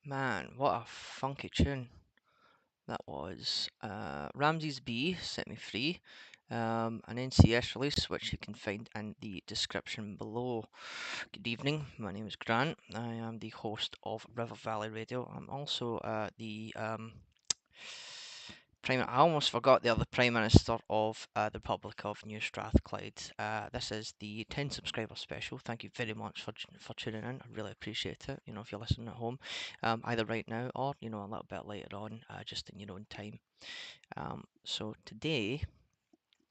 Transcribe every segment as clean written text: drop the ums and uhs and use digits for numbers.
Man, what a funky tune that was. Ramses B Set Me Free, an NCS release which you can find in the description below. Good evening, my name is Grant. I am the host of River Valley Radio. I'm also the I almost forgot the other Prime Minister of the Republic of New Strathclyde. This is the 10 subscriber special. Thank you very much for tuning in. I really appreciate it. If you're listening at home, either right now or a little bit later on, just in your own time. So today,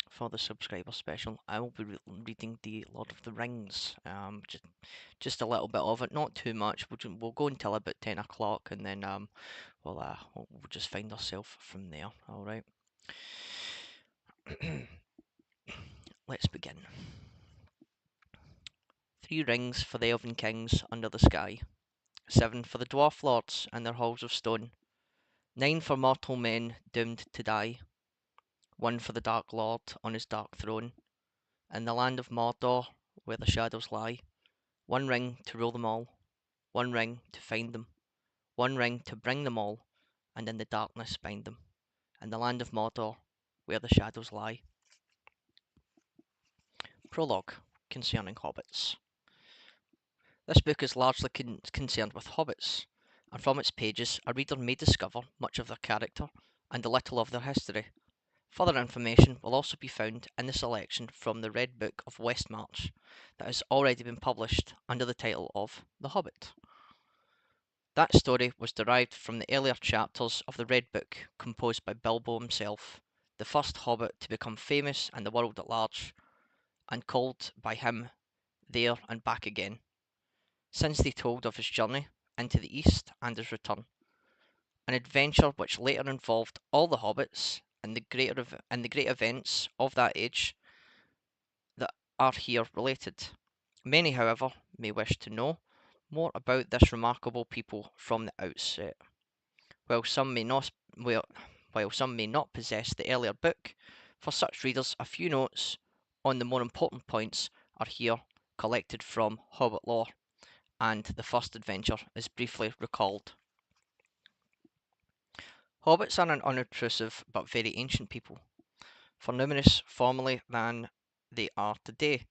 for the subscriber special, I will be reading the Lord of the Rings. Just a little bit of it, not too much. We'll go until about 10 o'clock, and then we'll just find ourselves from there. All right. Let's begin. 3 rings for the elven kings under the sky, 7 for the dwarf lords and their halls of stone, 9 for mortal men doomed to die, 1 for the dark lord on his dark throne, in the land of Mordor where the shadows lie, 1 ring to rule them all, 1 ring to find them, 1 ring to bring them all, and in the darkness bind them, in the land of Mordor where the shadows lie. Prologue Concerning Hobbits. This book is largely concerned with hobbits, and from its pages a reader may discover much of their character and a little of their history. Further information will also be found in the selection from the Red Book of Westmarch that has already been published under the title of The Hobbit. That story was derived from the earlier chapters of the Red Book composed by Bilbo himself, the first hobbit to become famous in the world at large, and called by him there and back again, since they told of his journey into the east and his return, an adventure which later involved all the hobbits and the great events of that age that are here related. Many, however, may wish to know More about this remarkable people from the outset. While some may not, well, while some may not possess the earlier book, for such readers a few notes on the more important points are here collected from Hobbit lore, and the first adventure is briefly recalled. Hobbits are an unobtrusive but very ancient people, for numerous formerly than they are today,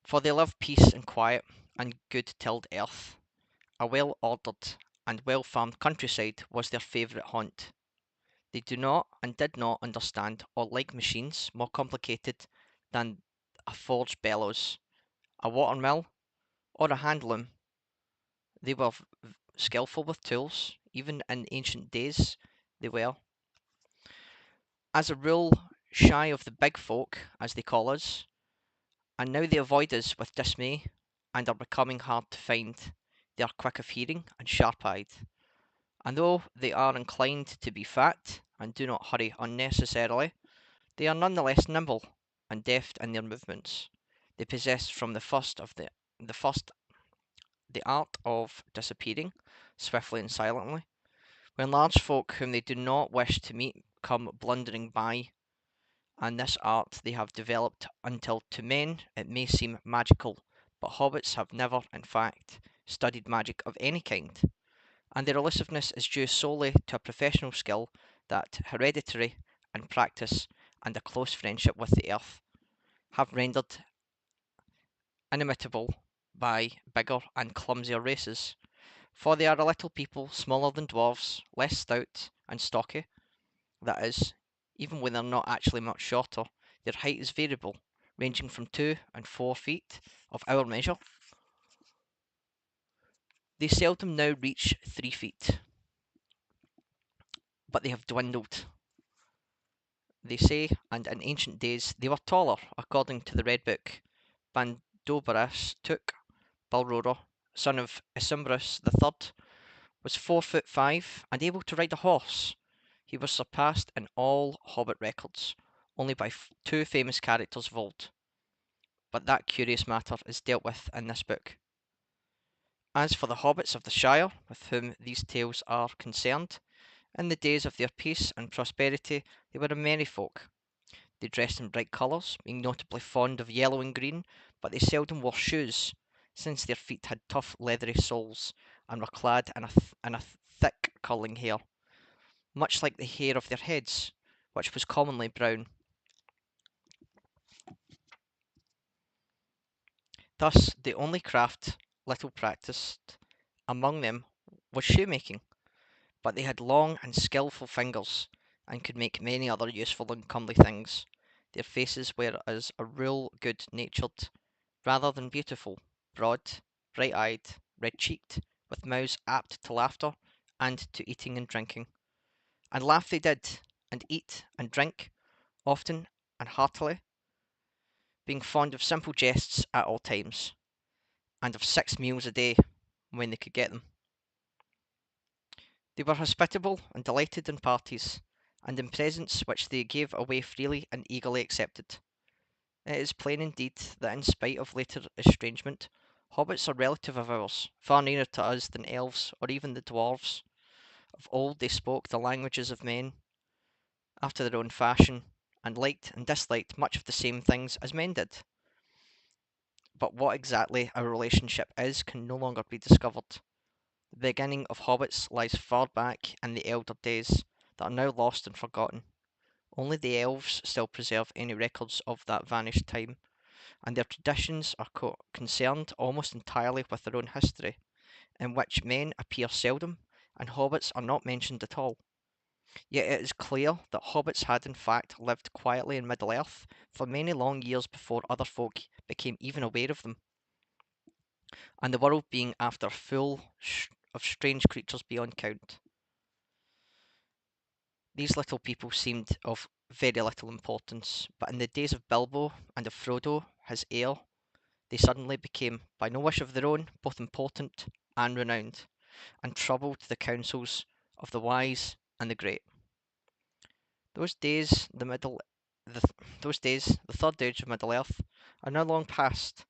for they love peace and quiet and good-tilled earth. A well-ordered and well-farmed countryside was their favourite haunt. They do not and did not understand or like machines more complicated than a forge bellows, a watermill, or a hand loom. They were skillful with tools, even in ancient days they were, as a rule, shy of the big folk, as they call us, and now they avoid us with dismay and are becoming hard to find. They are quick of hearing and sharp-eyed, and though they are inclined to be fat and do not hurry unnecessarily, they are none the less nimble and deft in their movements. They possess from the first the art of disappearing swiftly and silently, when large folk whom they do not wish to meet come blundering by, and this art they have developed until to men it may seem magical, but hobbits have never, in fact, studied magic of any kind, and their elusiveness is due solely to a professional skill that hereditary and practice and a close friendship with the earth have rendered inimitable by bigger and clumsier races. For they are a little people, smaller than dwarfs, less stout and stocky, that is, even when they are not actually much shorter, their height is variable, ranging from 2 and 4 feet of our measure. They seldom now reach 3 feet, but they have dwindled, they say, and in ancient days they were taller, according to the Red Book. Bandobaras took Balrora, son of Isambras the Third, was 4 foot 5 and able to ride a horse. He was surpassed in all Hobbit records, only by two famous characters of old, but that curious matter is dealt with in this book. As for the hobbits of the Shire, with whom these tales are concerned, in the days of their peace and prosperity they were a merry folk. They dressed in bright colours, being notably fond of yellow and green, but they seldom wore shoes, since their feet had tough leathery soles, and were clad in a thick curling hair, much like the hair of their heads, which was commonly brown. Thus the only craft little practised among them was shoemaking, but they had long and skilful fingers, and could make many other useful and comely things. Their faces were as a rule good-natured, rather than beautiful, broad, bright-eyed, red-cheeked, with mouths apt to laughter and to eating and drinking. And laugh they did, and eat and drink, often and heartily, being fond of simple jests at all times, and of 6 meals a day when they could get them. They were hospitable and delighted in parties, and in presents which they gave away freely and eagerly accepted. It is plain indeed that in spite of later estrangement, hobbits are relative of ours, far nearer to us than elves or even the dwarves. Of old they spoke the languages of men, after their own fashion, and liked and disliked much of the same things as men did. But what exactly our relationship is can no longer be discovered. The beginning of hobbits lies far back in the elder days that are now lost and forgotten. Only the elves still preserve any records of that vanished time, and their traditions are concerned almost entirely with their own history, in which men appear seldom, and hobbits are not mentioned at all. Yet it is clear that hobbits had in fact lived quietly in Middle-earth for many long years before other folk became even aware of them, and the world being after full of strange creatures beyond count. These little people seemed of very little importance, but in the days of Bilbo and of Frodo, his heir, they suddenly became, by no wish of their own, both important and renowned, and troubled the councils of the wise and the great. Those days, the third age of Middle Earth, are now long past,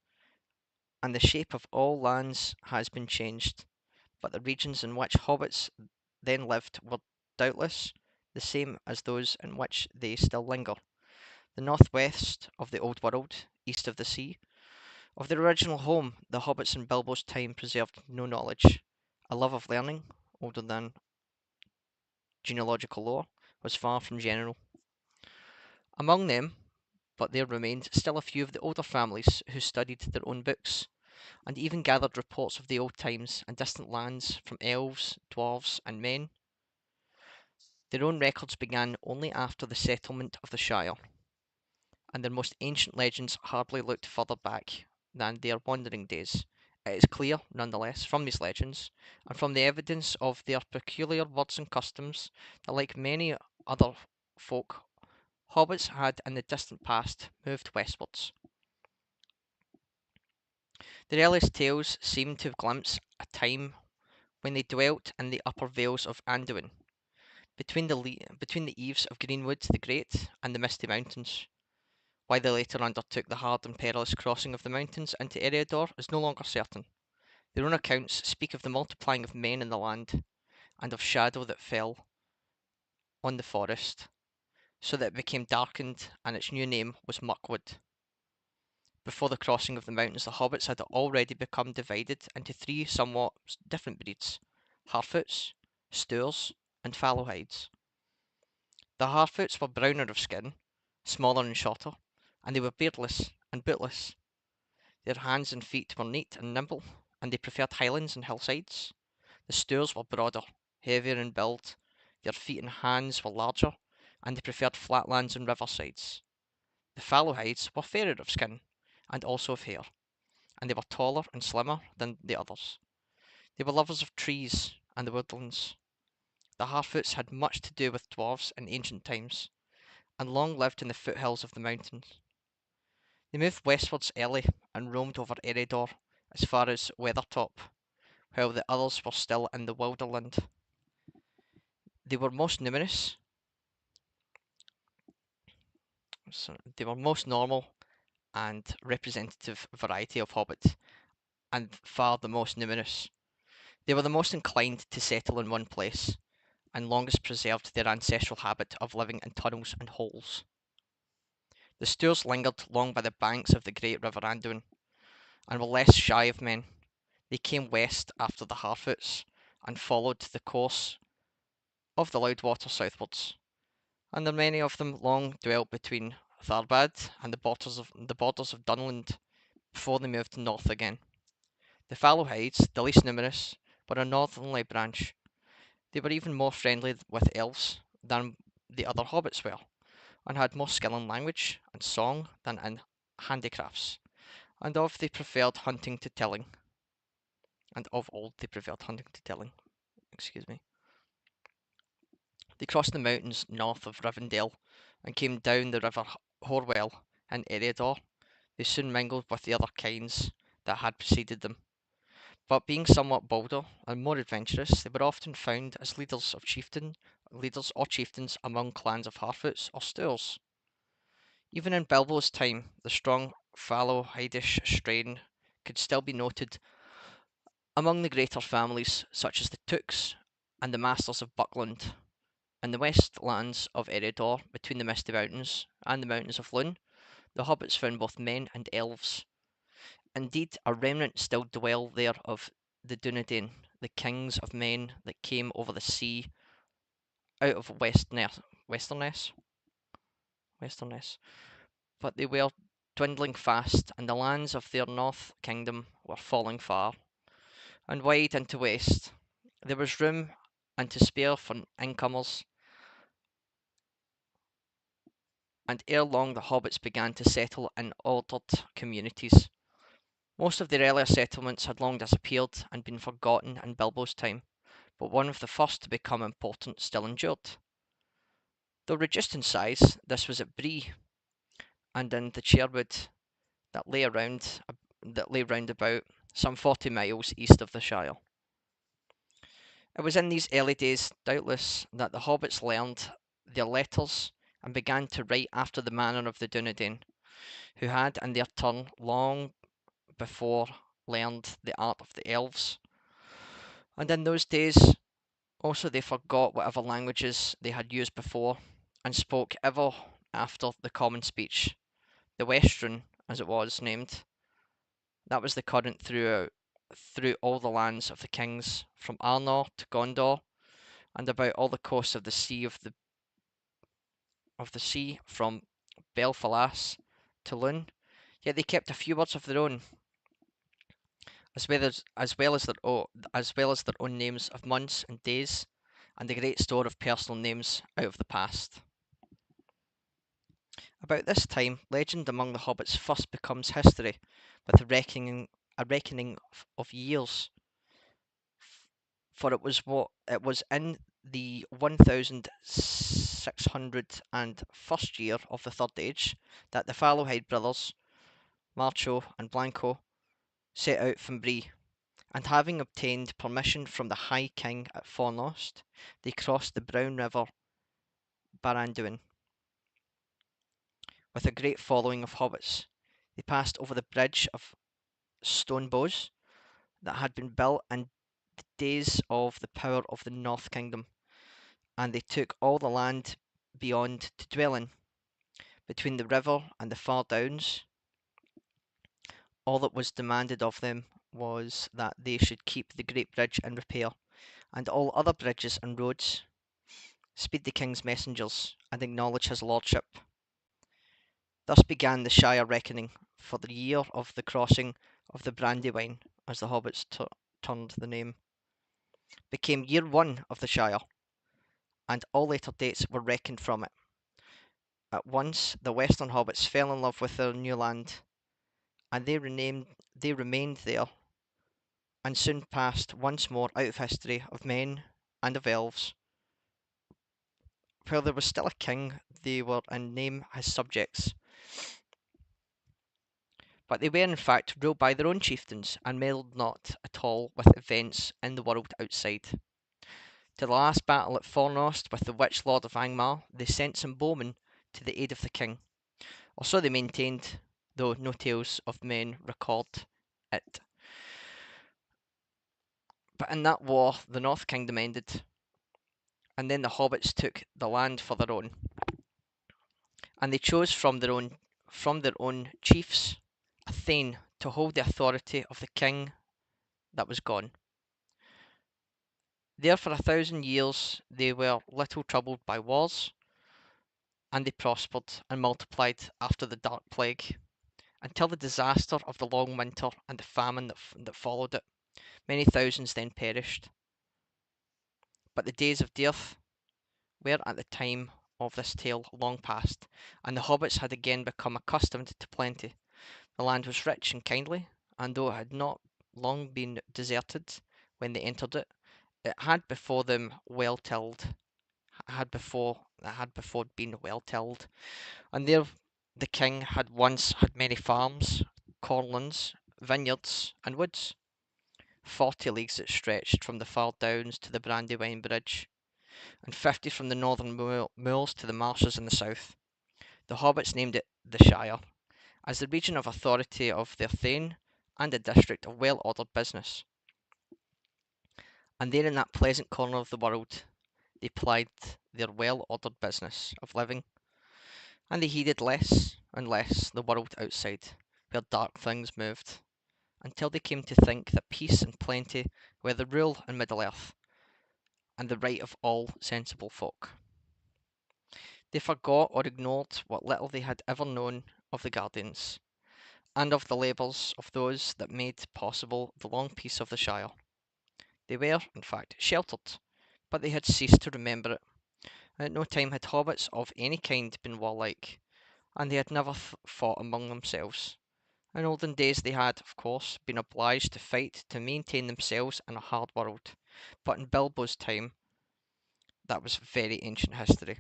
and the shape of all lands has been changed, but the regions in which hobbits then lived were doubtless the same as those in which they still linger. The northwest of the Old World, east of the sea. Of their original home, the hobbits in Bilbo's time preserved no knowledge. A love of learning, older than genealogical lore, was far from general. Among them, but there remained still a few of the older families who studied their own books, and even gathered reports of the old times and distant lands from elves, dwarves, and men. Their own records began only after the settlement of the Shire, and their most ancient legends hardly looked further back than their wandering days. It is clear, nonetheless, from these legends, and from the evidence of their peculiar words and customs, that like many other folk, hobbits had in the distant past moved westwards. Their earliest tales seem to have glimpsed a time when they dwelt in the upper vales of Anduin, between the eaves of Greenwood the Great and the Misty Mountains. Why they later undertook the hard and perilous crossing of the mountains into Eriador is no longer certain. Their own accounts speak of the multiplying of men in the land, and of shadow that fell on the forest, so that it became darkened, and its new name was Mirkwood. Before the crossing of the mountains, the hobbits had already become divided into three somewhat different breeds: Harfoots, Stoors, and Fallowhides. The Harfoots were browner of skin, smaller and shorter, and they were beardless and bootless. Their hands and feet were neat and nimble, and they preferred highlands and hillsides. The Stoors were broader, heavier in build, their feet and hands were larger, and they preferred flatlands and riversides. The Fallowhides were fairer of skin, and also of hair, and they were taller and slimmer than the others. They were lovers of trees and the woodlands. The Harfoots had much to do with dwarfs in ancient times, and long lived in the foothills of the mountains. They moved westwards early, and roamed over Eredor as far as Weathertop, while the others were still in the Wilderland. They were most numerous, they were most normal and representative variety of hobbit, and far the most numerous. They were the most inclined to settle in one place, and longest preserved their ancestral habit of living in tunnels and holes. The Stoors lingered long by the banks of the great river Anduin, and were less shy of men. They came west after the Harfoots, and followed the course of the Loudwater southwards, and there many of them long dwelt between Tharbad and the borders of Dunland before they moved north again. The Fallowhides, the least numerous, were a northerly branch. They were even more friendly with elves than the other hobbits were, and had more skill in language and song than in handicrafts, and of they preferred hunting to tilling, and of old they preferred hunting to tilling. Excuse me. They crossed the mountains north of Rivendell, and came down the river Horwell in Eriador. They soon mingled with the other kinds that had preceded them, but being somewhat bolder and more adventurous, they were often found as leaders or chieftains among clans of Harfoots or Stoors. Even in Bilbo's time, the strong Fallowhidish strain could still be noted among the greater families such as the Tooks and the Masters of Buckland. In the westlands of Eriador, between the Misty Mountains and the mountains of Lune, the hobbits found both men and elves. Indeed, a remnant still dwell there of the Dunedain, the kings of men that came over the sea out of Westerness, Westerness, but they were dwindling fast, and the lands of their north kingdom were falling far and wide into west. There was room and to spare for incomers, and ere long the hobbits began to settle in ordered communities. Most of their earlier settlements had long disappeared and been forgotten in Bilbo's time, but one of the first to become important still endured. Though reduced in size, this was at Bree, and in the Cherwood that lay round about some 40 miles east of the Shire. It was in these early days, doubtless, that the hobbits learned their letters and began to write after the manner of the Dunedain, who had in their turn long before learned the art of the elves. And in those days, also they forgot whatever languages they had used before and spoke ever after the common speech, the Western, as it was named. That was the current through all the lands of the kings, from Arnor to Gondor, and about all the coasts of the sea, from Belfalas to Lune. Yet they kept a few words of their own, as well as their own names of months and days, and a great store of personal names out of the past. About this time, legend among the hobbits first becomes history, with a reckoning of years. For it was in the 1601st year of the Third Age that the Fallowhide brothers, Marcho and Blanco, set out from Bree, and having obtained permission from the High King at Fornost, they crossed the Brown River Baranduin with a great following of hobbits. They passed over the bridge of stone bows that had been built in the days of the power of the North Kingdom, and they took all the land beyond to dwell in. Between the river and the far downs, all that was demanded of them was that they should keep the great bridge in repair, and all other bridges and roads, speed the king's messengers, and acknowledge his lordship. Thus began the Shire reckoning for the year of the crossing of the Brandywine, as the hobbits turned the name, became year one of the Shire, and all later dates were reckoned from it. At once the western hobbits fell in love with their new land, and they remained there, and soon passed once more out of history of men and of elves. While there was still a king, they were in name his subjects, but they were in fact ruled by their own chieftains, and meddled not at all with events in the world outside. To the last battle at Fornost with the Witch Lord of Angmar, they sent some bowmen to the aid of the king, or so they maintained, though no tales of men record it. But in that war the North Kingdom ended, and then the hobbits took the land for their own, and they chose from their own chiefs a thane to hold the authority of the king that was gone. There for 1,000 years they were little troubled by wars, and they prospered and multiplied after the Dark Plague, until the disaster of the long winter and the famine that followed it. Many thousands then perished. But the days of dearth were at the time of this tale long past, and the hobbits had again become accustomed to plenty. The land was rich and kindly, and though it had not long been deserted when they entered it, it had before them well tilled, had before been well tilled, and there the king had once had many farms, cornlands, vineyards, and woods. 40 leagues it stretched from the far downs to the Brandywine Bridge, and 50 from the northern moors to the marshes in the south. The hobbits named it the Shire, as the region of authority of their thane, and a district of well-ordered business. And there in that pleasant corner of the world they plied their well-ordered business of living, and they heeded less and less the world outside, where dark things moved, until they came to think that peace and plenty were the rule in Middle-earth, and the right of all sensible folk. They forgot or ignored what little they had ever known of the Guardians, and of the labours of those that made possible the long peace of the Shire. They were, in fact, sheltered, but they had ceased to remember it. At no time had hobbits of any kind been warlike, and they had never fought among themselves. In olden days they had, of course, been obliged to fight to maintain themselves in a hard world, but in Bilbo's time that was very ancient history.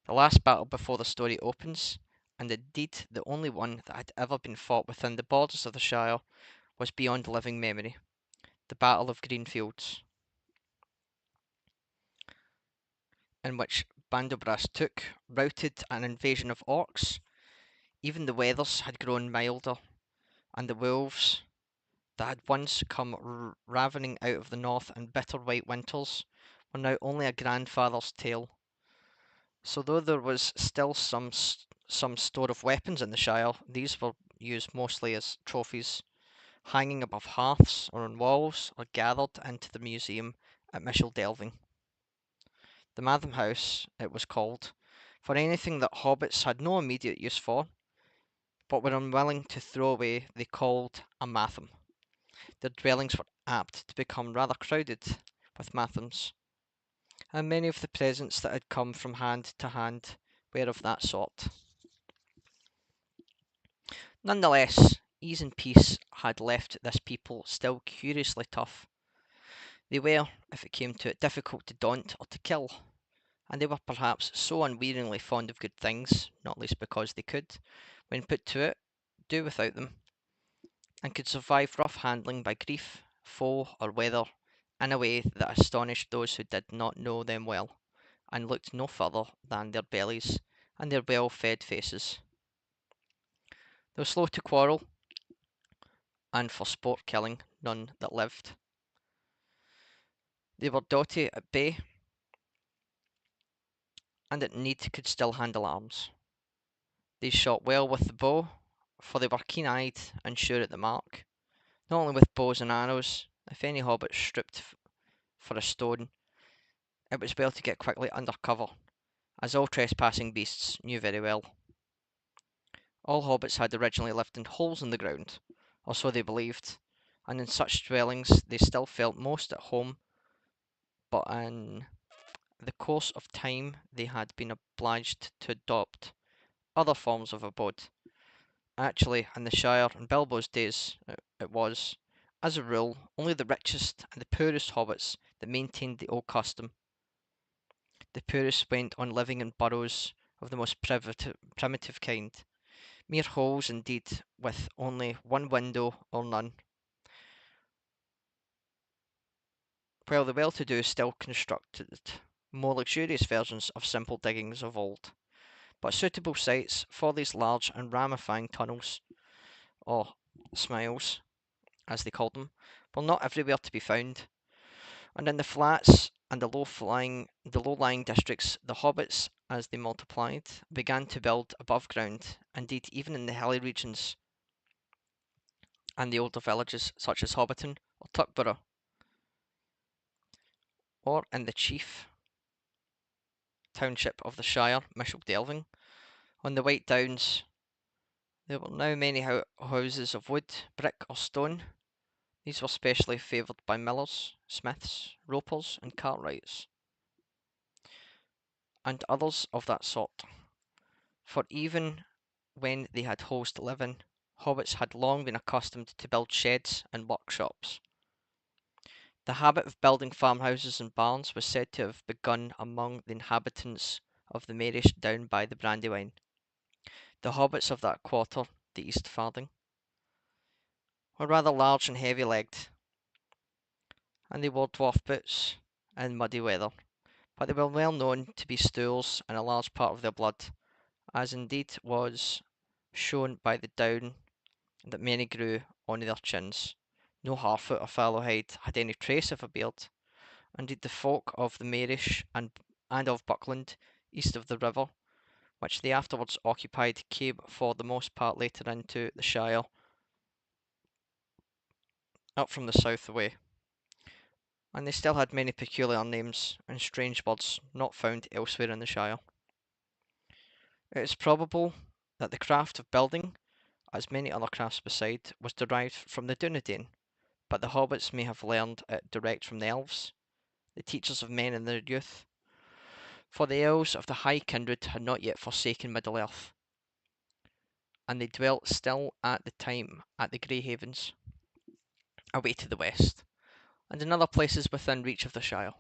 The last battle before the story opens, and indeed the only one that had ever been fought within the borders of the Shire, was beyond living memory, the Battle of Greenfields, in which Bandobras took, routed an invasion of orcs. Even the weathers had grown milder, and the wolves that had once come ravening out of the north in bitter white winters were now only a grandfather's tale. So though there was still some store of weapons in the Shire, these were used mostly as trophies, hanging above hearths or on walls, or gathered into the museum at Delving. The Matham House, it was called, for anything that hobbits had no immediate use for, but were unwilling to throw away, they called a Matham. Their dwellings were apt to become rather crowded with Mathams, and many of the presents that had come from hand to hand were of that sort. Nonetheless, ease and peace had left this people still curiously tough. They were, if it came to it, difficult to daunt or to kill, and they were perhaps so unwearyingly fond of good things, not least because they could, when put to it, do without them, and could survive rough handling by grief, foe, or weather in a way that astonished those who did not know them well, and looked no further than their bellies and their well-fed faces. They were slow to quarrel, and for sport killing none that lived. They were doughty at bay, and at need could still handle arms. They shot well with the bow, for they were keen-eyed and sure at the mark, not only with bows and arrows. If any hobbit stripped for a stone, it was well to get quickly under cover, as all trespassing beasts knew very well. All hobbits had originally lived in holes in the ground, or so they believed, and in such dwellings they still felt most at home, but in the course of time they had been obliged to adopt other forms of abode. Actually, in the Shire in Bilbo's days, it was, as a rule, only the richest and the poorest hobbits that maintained the old custom. The poorest went on living in burrows of the most primitive kind, mere holes indeed, with only one window or none, while the well-to-do still constructed more luxurious versions of simple diggings of old, but suitable sites for these large and ramifying tunnels, or smiles, as they called them, were not everywhere to be found, and in the flats and the low-lying districts, the hobbits, as they multiplied, began to build above ground. Indeed, even in the hilly regions and the older villages, such as Hobbiton or Tuckborough, or in the chief township of the Shire, Delving, on the White Downs, there were now many houses of wood, brick, or stone. These were specially favoured by millers, smiths, ropers, and cartwrights, and others of that sort. For even when they had holes to live in, hobbits had long been accustomed to build sheds and workshops. The habit of building farmhouses and barns was said to have begun among the inhabitants of the Marish down by the Brandywine. The hobbits of that quarter, the East Farthing, were rather large and heavy-legged, and they wore dwarf boots in muddy weather, but they were well known to be stools in a large part of their blood, as indeed was shown by the down that many grew on their chins. No Harfoot or Fallowhide had any trace of a beard. Indeed, the folk of the Marish and of Buckland, east of the river, which they afterwards occupied, came for the most part later into the Shire, up from the south away, and they still had many peculiar names and strange words not found elsewhere in the Shire. It is probable that the craft of building, as many other crafts beside, was derived from the Dunedain, but the hobbits may have learned it direct from the elves, the teachers of men in their youth, for the elves of the high kindred had not yet forsaken Middle-earth, and they dwelt still at the time at the Grey Havens, away to the west, and in other places within reach of the Shire.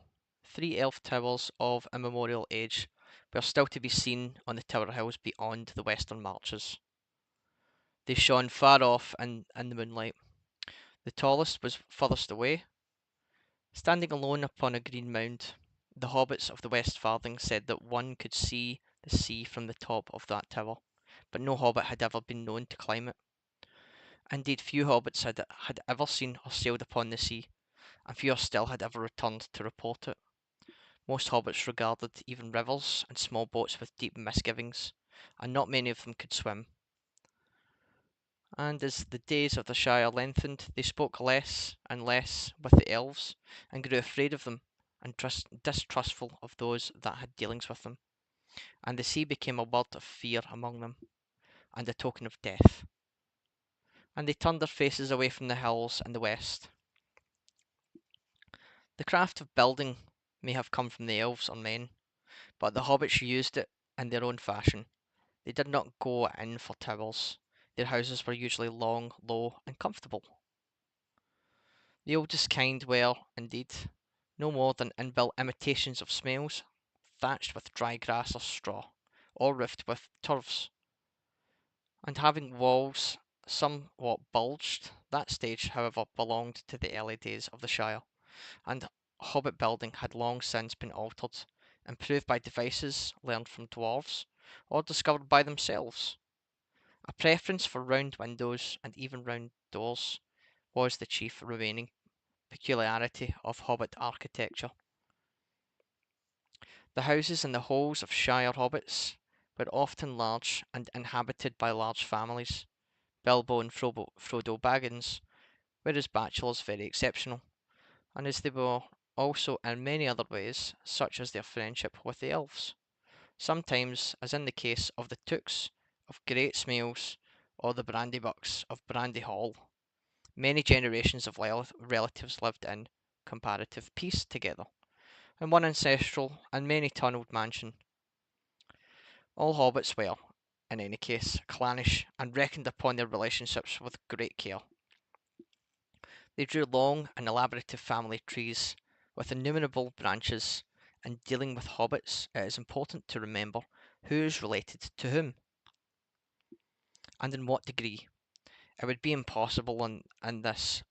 3 elf towers of immemorial age were still to be seen on the tower hills beyond the western marches. They shone far off in the moonlight. The tallest was furthest away, standing alone upon a green mound. The hobbits of the West Farthing said that one could see the sea from the top of that tower, but no hobbit had ever been known to climb it. Indeed, few hobbits had ever seen or sailed upon the sea, and fewer still had ever returned to report it. Most hobbits regarded even rivers and small boats with deep misgivings, and not many of them could swim. And as the days of the Shire lengthened, they spoke less and less with the elves, and grew afraid of them, and distrustful of those that had dealings with them. And the sea became a word of fear among them, and a token of death. And they turned their faces away from the hills and the west. The craft of building may have come from the elves or men, but the hobbits used it in their own fashion. They did not go in for towers. Their houses were usually long, low, and comfortable. The oldest kind were, indeed, no more than inbuilt imitations of smells, thatched with dry grass or straw, or roofed with turfs, and having walls somewhat bulged. That stage, however, belonged to the early days of the Shire, and hobbit building had long since been altered, improved by devices learned from dwarves, or discovered by themselves. A preference for round windows and even round doors was the chief remaining peculiarity of hobbit architecture. The houses and the halls of Shire hobbits were often large and inhabited by large families. Bilbo and Frodo Baggins were as bachelors very exceptional, and as they were also in many other ways, such as their friendship with the elves. Sometimes, as in the case of the Tooks of Great Smails or the Brandybucks of Brandy Hall, many generations of relatives lived in comparative peace together, in one ancestral and many tunnelled mansion. All hobbits were, in any case, clannish, and reckoned upon their relationships with great care. They drew long and elaborate family trees with innumerable branches. In dealing with hobbits, it is important to remember who is related to whom, and in what degree. It would be impossible in this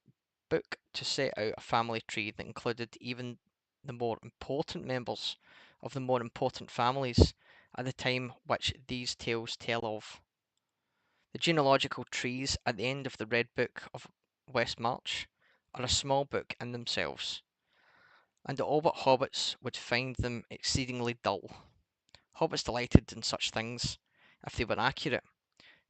book to set out a family tree that included even the more important members of the more important families at the time which these tales tell of. The genealogical trees at the end of the Red Book of Westmarch are a small book in themselves, and all but hobbits would find them exceedingly dull. Hobbits delighted in such things, if they were accurate.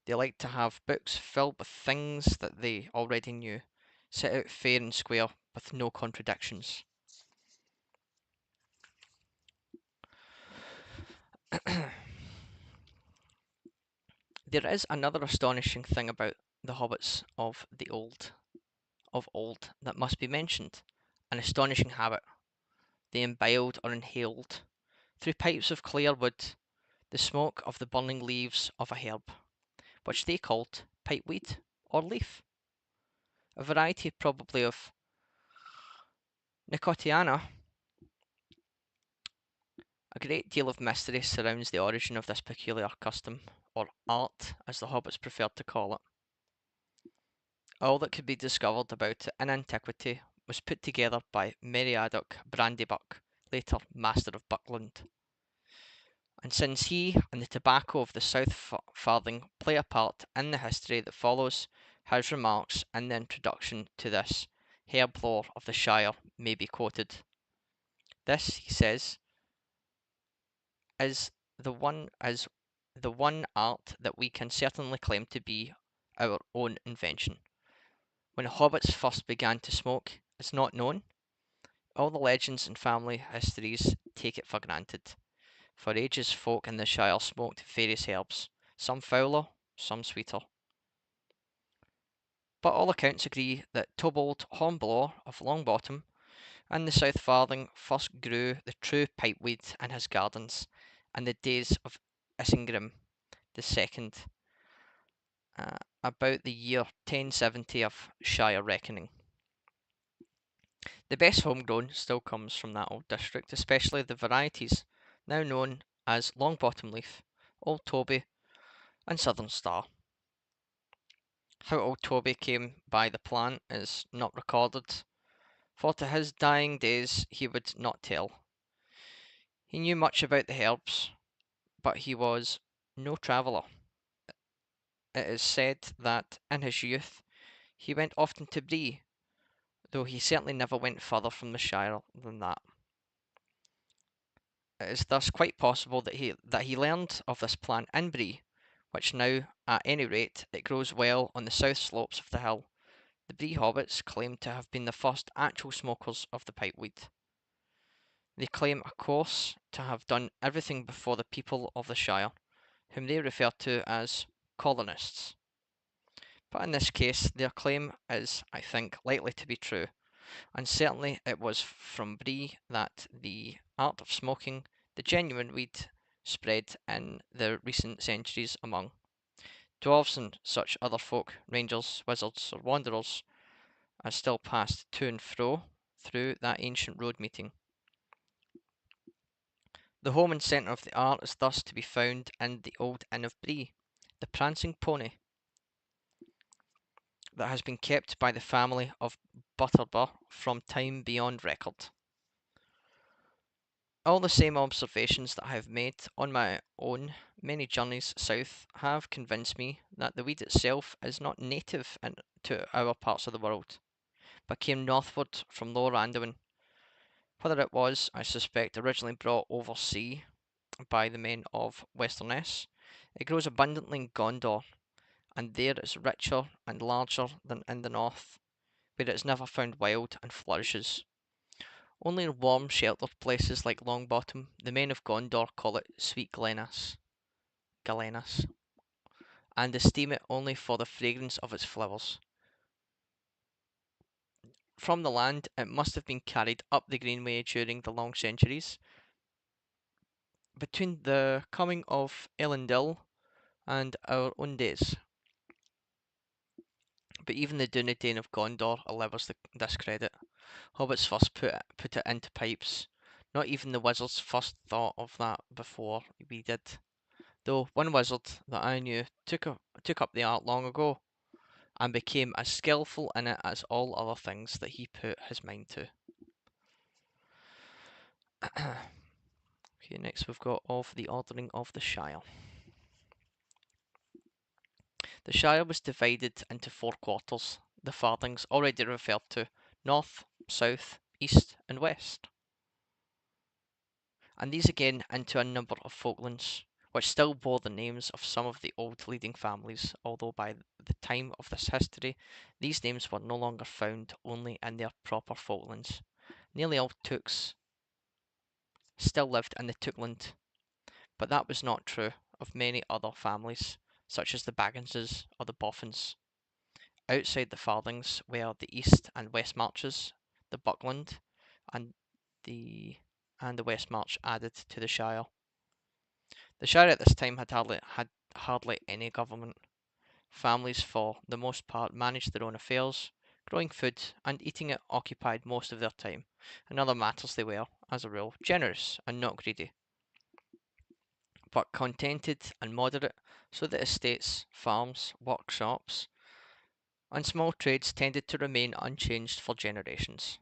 They liked to have books filled with things that they already knew, set out fair and square, with no contradictions. There is another astonishing thing about the hobbits of old that must be mentioned, an astonishing habit. They imbibed or inhaled, through pipes of clear wood, the smoke of the burning leaves of a herb, which they called pipeweed or leaf, a variety probably of nicotiana. A great deal of mystery surrounds the origin of this peculiar custom, or art, as the hobbits preferred to call it. All that could be discovered about it in antiquity was put together by Meriadoc Brandybuck, later Master of Buckland. And since he and the tobacco of the South Farthing play a part in the history that follows, his remarks in the introduction to this herb lore of the Shire may be quoted. This, he says, is is the one art that we can certainly claim to be our own invention. When hobbits first began to smoke is not known. All the legends and family histories take it for granted. For ages folk in the Shire smoked various herbs, some fouler, some sweeter. But all accounts agree that Tobold Hornblower of Longbottom and the South Farthing first grew the true pipeweed in his gardens in the days of Isengrim II, about the year 1070 of Shire reckoning. The best homegrown still comes from that old district, especially the varieties now known as Longbottom Leaf, Old Toby, and Southern Star. How old Toby came by the plant is not recorded, for to his dying days he would not tell. He knew much about the herbs, but he was no traveller. It is said that in his youth He went often to Bree, though he certainly never went further from the Shire than that. It is thus quite possible that he learned of this plan in Bree, which now, at any rate, it grows well on the south slopes of the hill. The Bree hobbits claim to have been the first actual smokers of the pipeweed. They claim, of course, to have done everything before the people of the Shire, whom they refer to as colonists. But in this case, their claim is, I think, likely to be true, and certainly it was from Bree that the art of smoking, the genuine weed, spread in the recent centuries among dwarves and such other folk, rangers, wizards, or wanderers, as still passed to and fro through that ancient road meeting. The home and centre of the art is thus to be found in the old Inn of Bree, the prancing pony that has been kept by the family of Butterbur from time beyond record. All the same observations that I have made on my own many journeys south have convinced me that the weed itself is not native to our parts of the world, but came northward from Lower Anduin. Whether it was, I suspect, originally brought over sea by the men of Westerness, it grows abundantly in Gondor, and there is richer and larger than in the north, where it is never found wild and flourishes. Only in warm, sheltered places like Longbottom, the men of Gondor call it Sweet Galenas, and esteem it only for the fragrance of its flowers. From the land, it must have been carried up the Greenway during the long centuries. Between the coming of Elendil and our own days. But even the Dunedain of Gondor allows this credit. Hobbits first put it into pipes. Not even the wizards first thought of that before we did. Though one wizard that I knew took up the art long ago and became as skillful in it as all other things that he put his mind to. Okay, next we've got of the ordering of the Shire. The Shire was divided into 4 quarters, the farthings already referred to, north, south, east, and west, and these again into a number of folklands, which still bore the names of some of the old leading families, although by the time of this history, these names were no longer found only in their proper folklands. Nearly all Tooks still lived in the Tookland, but that was not true of many other families, such as the Bagginses or the Boffins. Outside the Farthings were the East and West Marches, the Buckland, and the West March added to the Shire. The Shire at this time had hardly any government. Families for the most part managed their own affairs, growing food and eating it occupied most of their time. In other matters they were, as a rule, generous and not greedy, but contented and moderate, so that estates, farms, workshops, and small trades tended to remain unchanged for generations.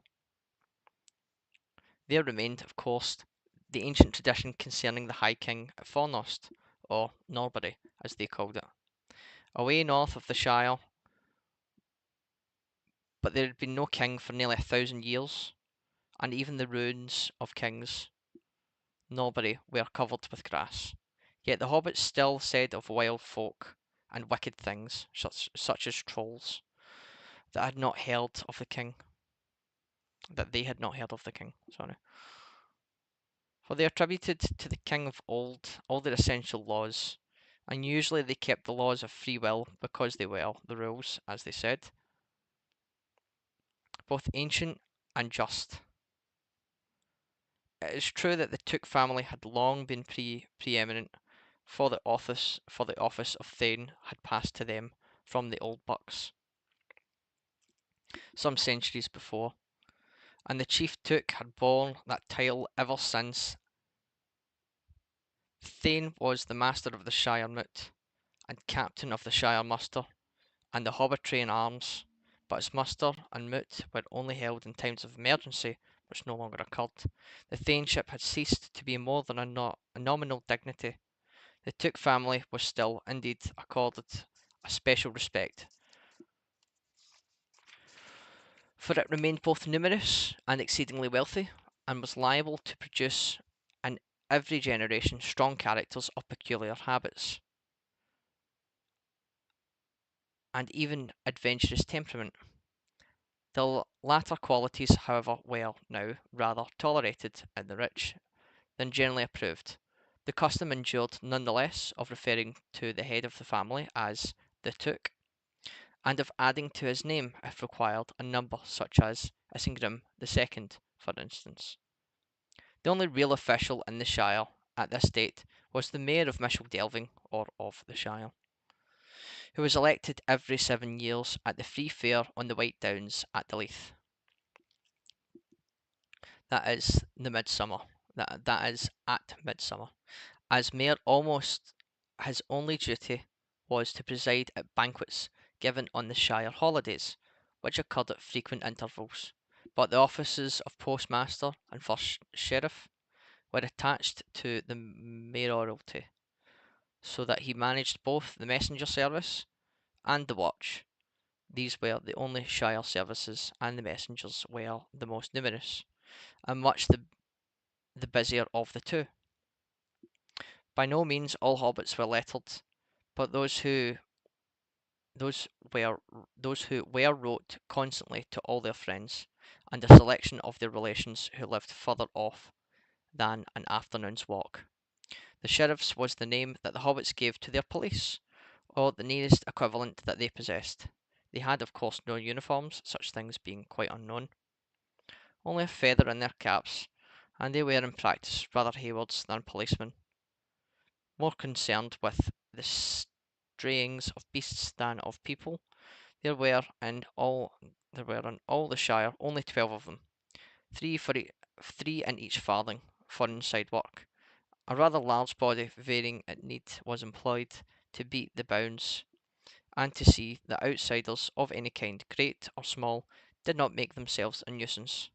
There remained, of course, the ancient tradition concerning the High King at Fornost, or Norbury, as they called it, away north of the Shire, but there had been no king for nearly 1,000 years, and even the ruins of Kings Norbury were covered with grass. Yet the hobbits still said of wild folk and wicked things, such as trolls, that had not heard of the king. That they had not heard of the king. Sorry. For they attributed to the king of old all their essential laws, and usually they kept the laws of free will because they were, the rules, as they said, both ancient and just. It is true that the Took family had long been preeminent, for the office of Thane had passed to them from the old Bucks some centuries before, and the chief Took had borne that title ever since. Thane was the master of the Shire Moot, and captain of the Shire muster, and the hobbitry in arms, but as muster and moot were only held in times of emergency, which no longer occurred, the thainship had ceased to be more than a nominal dignity. The Took family was still, indeed, accorded a special respect, for it remained both numerous and exceedingly wealthy, and was liable to produce in every generation strong characters of peculiar habits, and even adventurous temperament. The latter qualities, however, were now rather tolerated in the rich than generally approved. The custom endured none the less of referring to the head of the family as the Took, and of adding to his name, if required, a number such as Isengrim the Second, for instance. The only real official in the shire at this date was the mayor of Micheldelving, or of the shire, who was elected every 7 years at the free fair on the White Downs at the Leith. That is the midsummer. That is at midsummer. As mayor, almost his only duty was to preside at banquets given on the shire holidays, which occurred at frequent intervals, but the offices of postmaster and first sheriff were attached to the mayoralty, so that he managed both the messenger service and the watch. These were the only shire services, and the messengers were the most numerous, and much the busier of the two. By no means all hobbits were lettered, but those were those who were wrote constantly to all their friends, and a selection of their relations who lived further off than an afternoon's walk. The sheriffs was the name that the hobbits gave to their police, or the nearest equivalent that they possessed. They had of course no uniforms, such things being quite unknown, only a feather in their caps, and they were in practice rather haywards than policemen, more concerned with the strayings of beasts than of people. There were in all the shire only 12 of them, three in each farthing, for inside work. A rather large body, varying at need, was employed to beat the bounds, and to see that outsiders of any kind, great or small, did not make themselves a nuisance.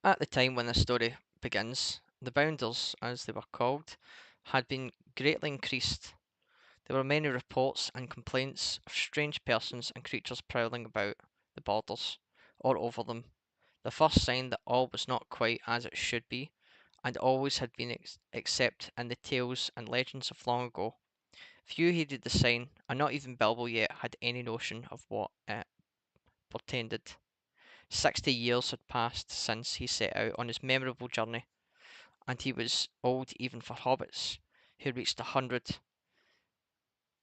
At the time when this story begins, the bounders, as they were called, had been greatly increased. There were many reports and complaints of strange persons and creatures prowling about the borders, or over them, the first sign that all was not quite as it should be, and always had been, except in the tales and legends of long ago. Few heeded the sign, and not even Bilbo yet had any notion of what it portended. 60 years had passed since he set out on his memorable journey, and he was old even for hobbits, who reached 100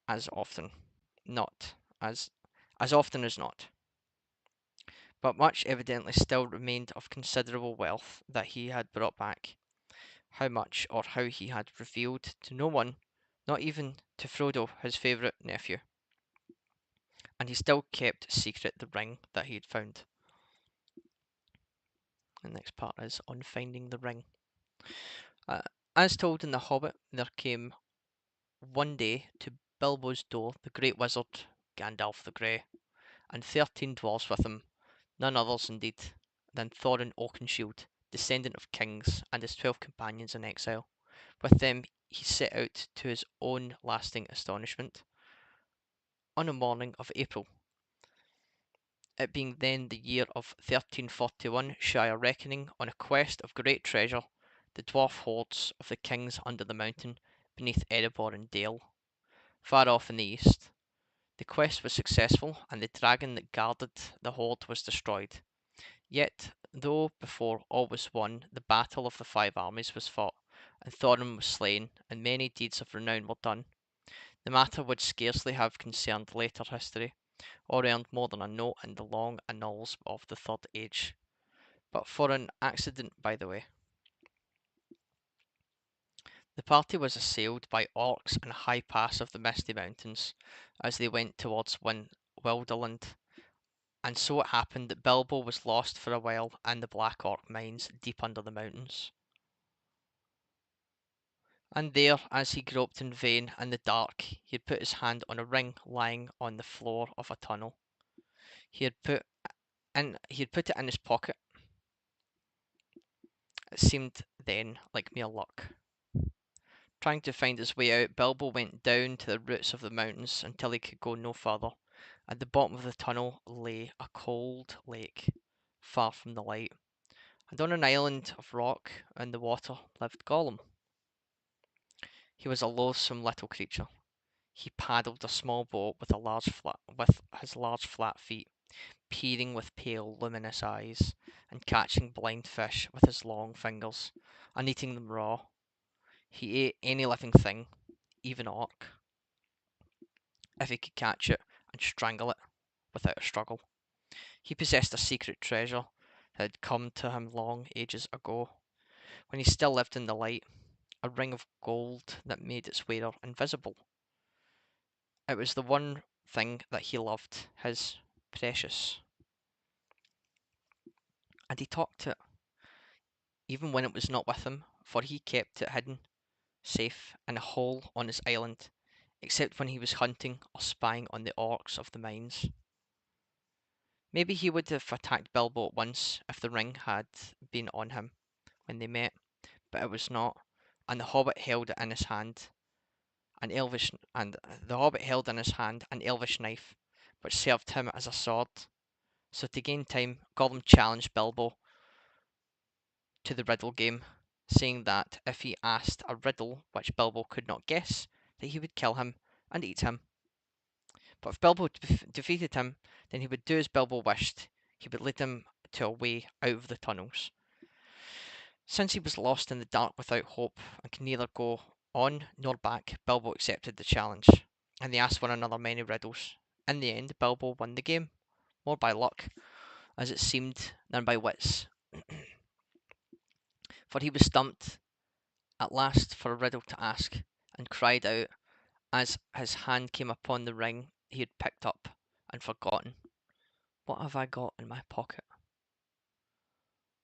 as often not as often as not. But much evidently still remained of considerable wealth that he had brought back. How much or how he had revealed to no one, not even to Frodo, his favourite nephew, and he still kept secret the ring that he had found. The next part is on finding the ring. Uh, as told in The Hobbit, there came one day to Bilbo's door the great wizard Gandalf the Grey, and 13 dwarfs with him, none others indeed than Thorin Oakenshield, descendant of kings, and his 12 companions in exile. With them he set out, to his own lasting astonishment, on a morning of April, it being then the year of 1341 Shire reckoning, on a quest of great treasure, the dwarf hordes of the kings under the mountain beneath Erebor and Dale, far off in the east. The quest was successful, and the dragon that guarded the hoard was destroyed. Yet, though before all was won, the battle of the 5 armies was fought, and Thorin was slain, and many deeds of renown were done, the matter would scarcely have concerned later history, or earned more than a note in the long annals of the Third Age, but for an accident by the way. The party was assailed by orcs in a high pass of the Misty Mountains as they went towards Wilderland, and so it happened that Bilbo was lost for a while in the Black Orc mines deep under the mountains. And there, as he groped in vain in the dark, he had put his hand on a ring lying on the floor of a tunnel. He had put it in his pocket. It seemed then like mere luck. Trying to find his way out, Bilbo went down to the roots of the mountains until he could go no further, At the bottom of the tunnel lay a cold lake, far from the light, and on an island of rock in the water lived Gollum. He was a loathsome little creature. He paddled a small boat with his large flat feet, peering with pale, luminous eyes, and catching blind fish with his long fingers, and eating them raw. He ate any living thing, even orc, if he could catch it and strangle it without a struggle. He possessed a secret treasure that had come to him long ages ago, when he still lived in the light, a ring of gold that made its wearer invisible. It was the one thing that he loved, his precious, and he talked to it, even when it was not with him, for he kept it hidden, safe, in a hole on his island, except when he was hunting or spying on the orcs of the mines. Maybe he would have attacked Bilbo at once if the ring had been on him when they met, but it was not, and the hobbit held it in his hand, an elvish knife, which served him as a sword. So to gain time, Gollum challenged Bilbo to the riddle game, saying that if he asked a riddle which Bilbo could not guess, that he would kill him and eat him. But if Bilbo defeated him, then he would do as Bilbo wished. He would lead him to a way out of the tunnels. Since he was lost in the dark without hope and could neither go on nor back, Bilbo accepted the challenge, and they asked one another many riddles. In the end, Bilbo won the game, more by luck, as it seemed, than by wits, for he was stumped at last for a riddle to ask, and cried out as his hand came upon the ring he had picked up and forgotten, "What have I got in my pocket?"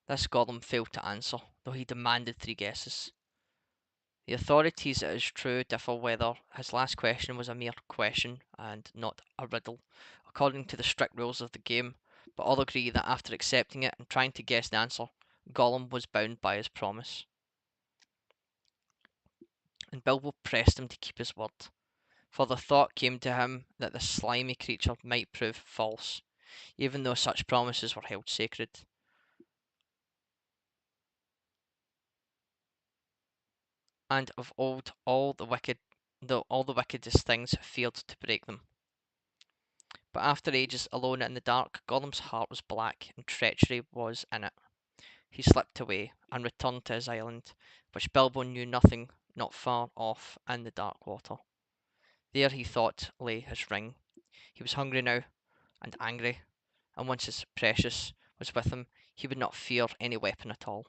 This Gollum failed to answer, though he demanded 3 guesses. The authorities, it is true, differ whether his last question was a mere question and not a riddle, according to the strict rules of the game, but all agree that after accepting it and trying to guess the answer, Gollum was bound by his promise. And Bilbo pressed him to keep his word, for the thought came to him that the slimy creature might prove false, even though such promises were held sacred. And of old, all the wickedest things feared to break them. But after ages alone in the dark, Gollum's heart was black, and treachery was in it. He slipped away, and returned to his island, which Bilbo knew nothing, not far off in the dark water. There he thought lay his ring. He was hungry now, and angry, and once his precious was with him, he would not fear any weapon at all.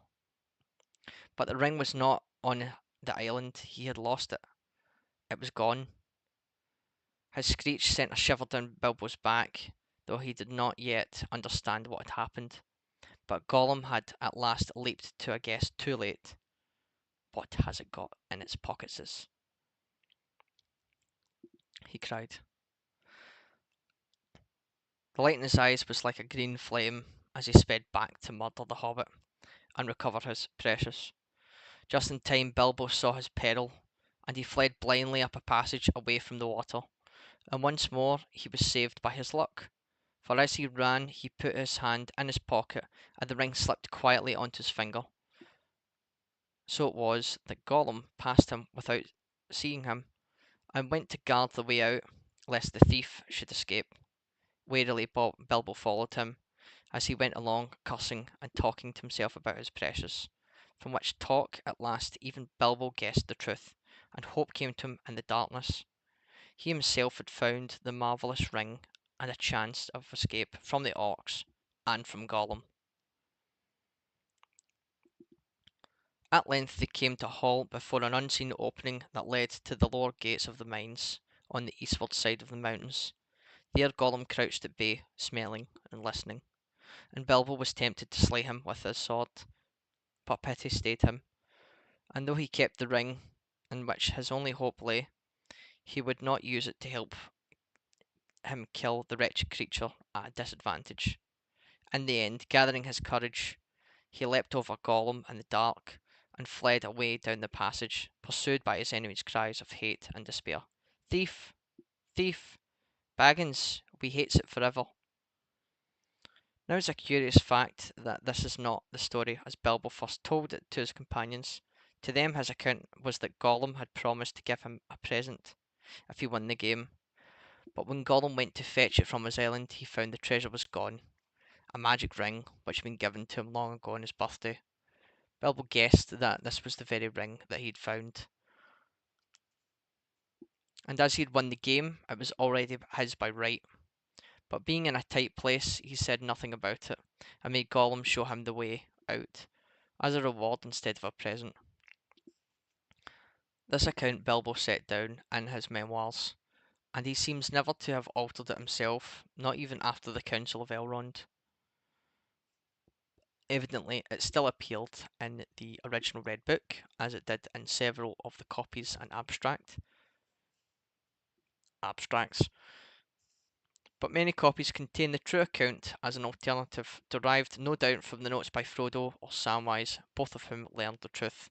But the ring was not on the island. He had lost it. It was gone. His screech sent a shiver down Bilbo's back, though he did not yet understand what had happened. But Gollum had at last leaped to a guess too late. "What has it got in its pockets?" he cried. The light in his eyes was like a green flame as he sped back to murder the hobbit and recover his precious. Just in time, Bilbo saw his peril, and he fled blindly up a passage away from the water. And once more he was saved by his luck, for as he ran he put his hand in his pocket, and the ring slipped quietly onto his finger. So it was that Gollum passed him without seeing him, and went to guard the way out, lest the thief should escape. Warily Bilbo followed him, as he went along, cursing and talking to himself about his precious, from which talk at last even Bilbo guessed the truth, and hope came to him in the darkness. He himself had found the marvellous ring, and a chance of escape from the orcs and from Gollum. At length they came to a halt before an unseen opening that led to the lower gates of the mines on the eastward side of the mountains. There Gollum crouched at bay, smelling and listening, and Bilbo was tempted to slay him with his sword, but pity stayed him, and though he kept the ring, in which his only hope lay, he would not use it to help him kill the wretched creature at a disadvantage. In the end, gathering his courage, he leapt over Gollum in the dark, and fled away down the passage, pursued by his enemies' cries of hate and despair. "Thief! Thief! Baggins! we hates it forever. Now it's a curious fact that this is not the story as Bilbo first told it to his companions. To them his account was that Gollum had promised to give him a present if he won the game, but when Gollum went to fetch it from his island he found the treasure was gone, a magic ring which had been given to him long ago on his birthday. Bilbo guessed that this was the very ring that he'd found, and as he'd won the game it was already his by right. But being in a tight place, he said nothing about it, and made Gollum show him the way out, as a reward instead of a present. This account Bilbo set down in his memoirs, and he seems never to have altered it himself, not even after the Council of Elrond. Evidently, it still appeared in the original Red Book, as it did in several of the copies and abstracts, but many copies contain the true account as an alternative, derived no doubt from the notes by Frodo or Samwise, both of whom learned the truth,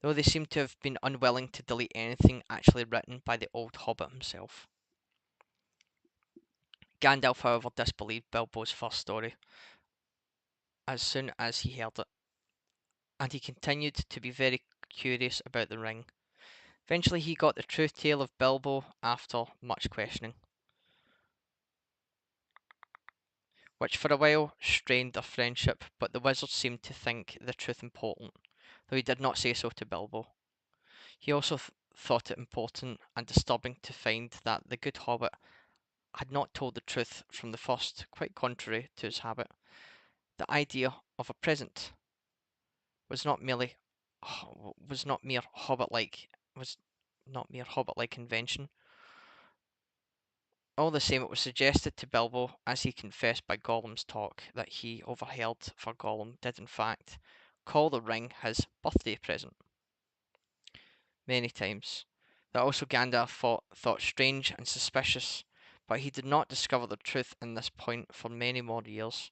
though they seem to have been unwilling to delete anything actually written by the old Hobbit himself. Gandalf, however, disbelieved Bilbo's first story as soon as he heard it, and he continued to be very curious about the ring. Eventually he got the true tale of Bilbo after much questioning, which for a while strained their friendship, but the wizard seemed to think the truth important, though he did not say so to Bilbo. He also thought it important and disturbing to find that the good Hobbit had not told the truth from the first, quite contrary to his habit. The idea of a present was not merely was not mere Hobbit-like invention. All the same, it was suggested to Bilbo, as he confessed by Gollum's talk that he overheard, for Gollum did in fact call the ring his birthday present many times. That also Gandalf thought strange and suspicious, but he did not discover the truth in this point for many more years,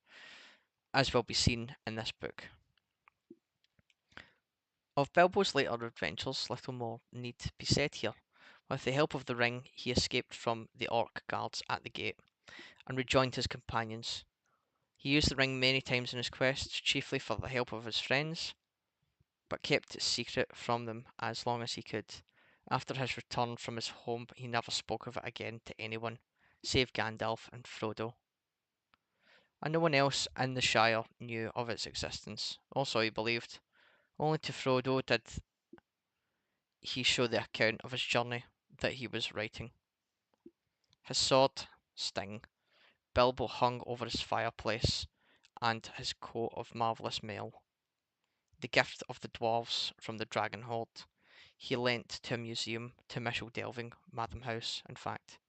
as will be seen in this book. Of Bilbo's later adventures, little more need be said here. With the help of the ring, he escaped from the orc guards at the gate and rejoined his companions. He used the ring many times in his quests, chiefly for the help of his friends, but kept it secret from them as long as he could. After his return from his home, he never spoke of it again to anyone, save Gandalf and Frodo. And no one else in the Shire knew of its existence. Also, he believed. Only to Frodo did he show the account of his journey that he was writing. His sword, Sting, Bilbo hung over his fireplace, and his coat of marvellous mail, the gift of the dwarves from the Dragon Hoard, he lent to a museum, to Mishel Delving, Madam House, in fact.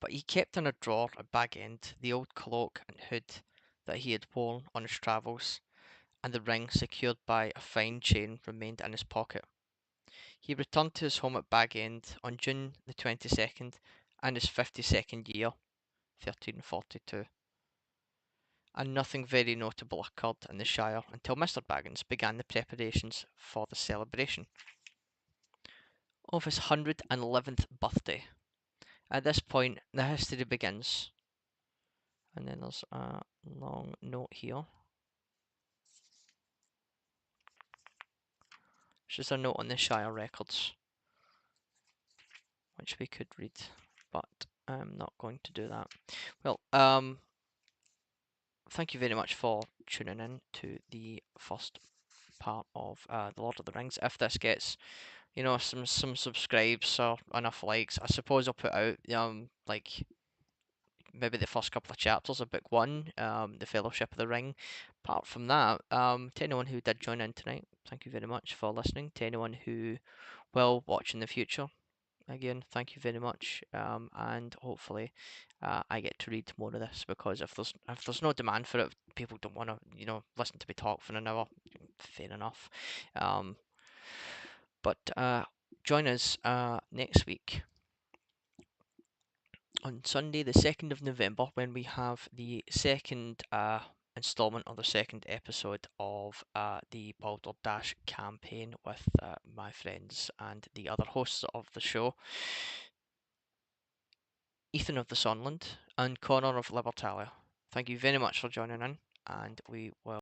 But he kept in a drawer at Bag End the old cloak and hood that he had worn on his travels, and the ring secured by a fine chain remained in his pocket. He returned to his home at Bag End on June the 22nd in his 52nd year, 1342, and nothing very notable occurred in the Shire until Mr. Baggins began the preparations for the celebration of his 111th birthday. At this point, the history begins, and then there's a long note here. It's just a note on the Shire records, which we could read, but I'm not going to do that. Well, thank you very much for tuning in to the first part of The Lord of the Rings. If this gets, some subscribes or enough likes, I suppose I'll put out like maybe the first couple of chapters of book one, the Fellowship of the Ring. Apart from that, to anyone who did join in tonight, thank you very much for listening. To anyone who will watch in the future, again, thank you very much. And hopefully, I get to read more of this, because if there's no demand for it, people don't want to listen to me talk for an hour. Fair enough. But join us next week on Sunday, the 2nd of November, when we have the second installment, or the second episode of the Balderdash campaign with my friends and the other hosts of the show. Ethan of the Sunland, and Connor of Libertalia. Thank you very much for joining in, and we will